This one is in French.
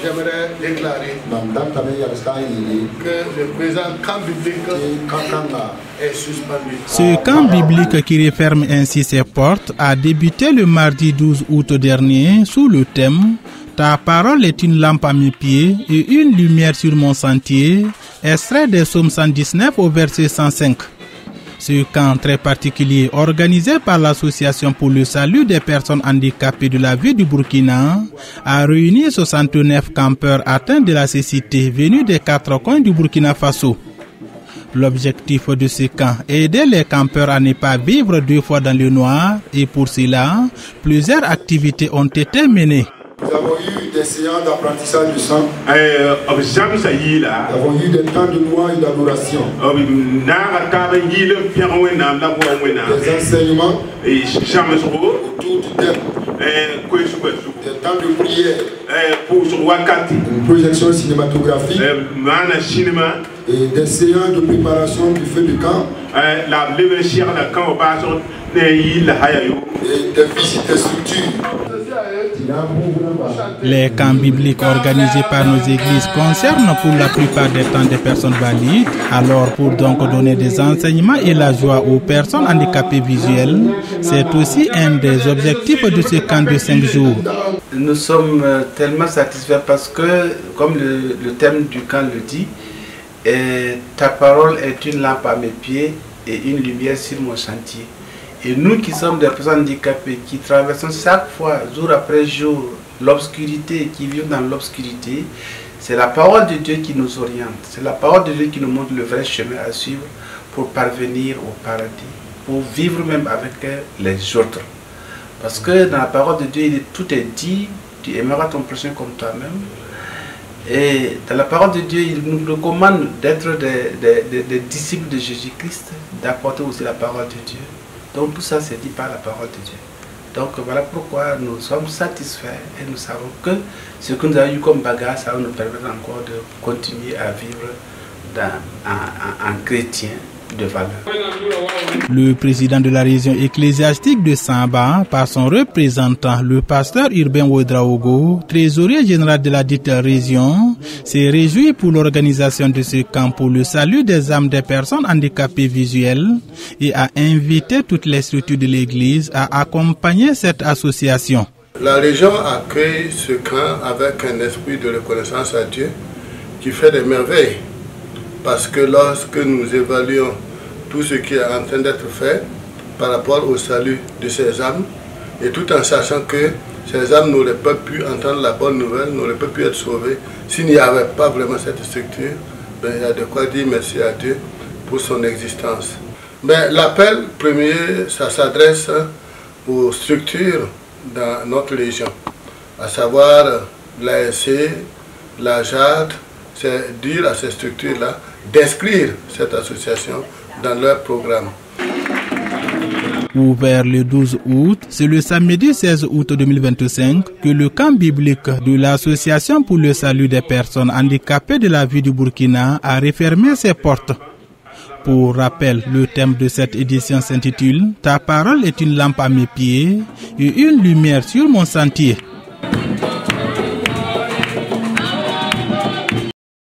j'aimerais déclarer que le présent camp biblique est suspendu. Ce camp biblique qui referme ainsi ses portes a débuté le mardi 12 août dernier sous le thème « Ta parole est une lampe à mes pieds et une lumière sur mon sentier », extrait des psaumes 119 au verset 105. Ce camp très particulier, organisé par l'Association pour le salut des personnes handicapées de la ville du Burkina, a réuni 69 campeurs atteints de la cécité venus des 4 coins du Burkina Faso. L'objectif de ce camp est aider les campeurs à ne pas vivre 2 fois dans le noir et pour cela, plusieurs activités ont été menées. Nous avons eu des séances d'apprentissage du sang. Nous avons eu des temps de louange et d'adoration. Des enseignements autour du thème. Des temps de prière. Une projection cinématographique. Et des séances de préparation du feu du camp. Et des visites de structures. Les camps bibliques organisés par nos églises concernent pour la plupart des temps des personnes valides. Alors pour donc donner des enseignements et la joie aux personnes handicapées visuelles, c'est aussi un des objectifs de ce camp de 5 jours. Nous sommes tellement satisfaits parce que, comme le thème du camp le dit, ta parole est une lampe à mes pieds et une lumière sur mon chantier. Et nous qui sommes des personnes handicapées, qui traversons chaque fois, jour après jour, l'obscurité, qui vivons dans l'obscurité, c'est la parole de Dieu qui nous oriente. C'est la parole de Dieu qui nous montre le vrai chemin à suivre pour parvenir au paradis, pour vivre même avec les autres. Parce que dans la parole de Dieu, tout est dit, tu aimeras ton prochain comme toi-même. Et dans la parole de Dieu, il nous recommande d'être des disciples de Jésus-Christ, d'apporter aussi la parole de Dieu. Donc tout ça c'est dit par la parole de Dieu. Donc voilà pourquoi nous sommes satisfaits et nous savons que ce que nous avons eu comme bagage, ça va nous permettre encore de continuer à vivre en chrétien de valeur. Le président de la région ecclésiastique de Samba, par son représentant, le pasteur Urbain Ouedraogo, trésorier général de la dite région, s'est réjoui pour l'organisation de ce camp pour le salut des âmes des personnes handicapées visuelles et a invité toutes les structures de l'église à accompagner cette association. La région accueille ce camp avec un esprit de reconnaissance à Dieu qui fait des merveilles. Parce que lorsque nous évaluons tout ce qui est en train d'être fait par rapport au salut de ces âmes, et tout en sachant que ces âmes n'auraient pas pu entendre la bonne nouvelle, n'auraient pas pu être sauvées, s'il n'y avait pas vraiment cette structure, ben, il y a de quoi dire merci à Dieu pour son existence. Ben, l'appel premier, ça s'adresse aux structures dans notre région, à savoir l'ASC, la JAD, c'est dire à ces structures-là d'inscrire cette association dans leur programme. Ouvert le 12 août, c'est le samedi 16 août 2025 que le camp biblique de l'Association pour le salut des personnes handicapées de la ville du Burkina a refermé ses portes. Pour rappel, le thème de cette édition s'intitule « Ta parole est une lampe à mes pieds et une lumière sur mon sentier ».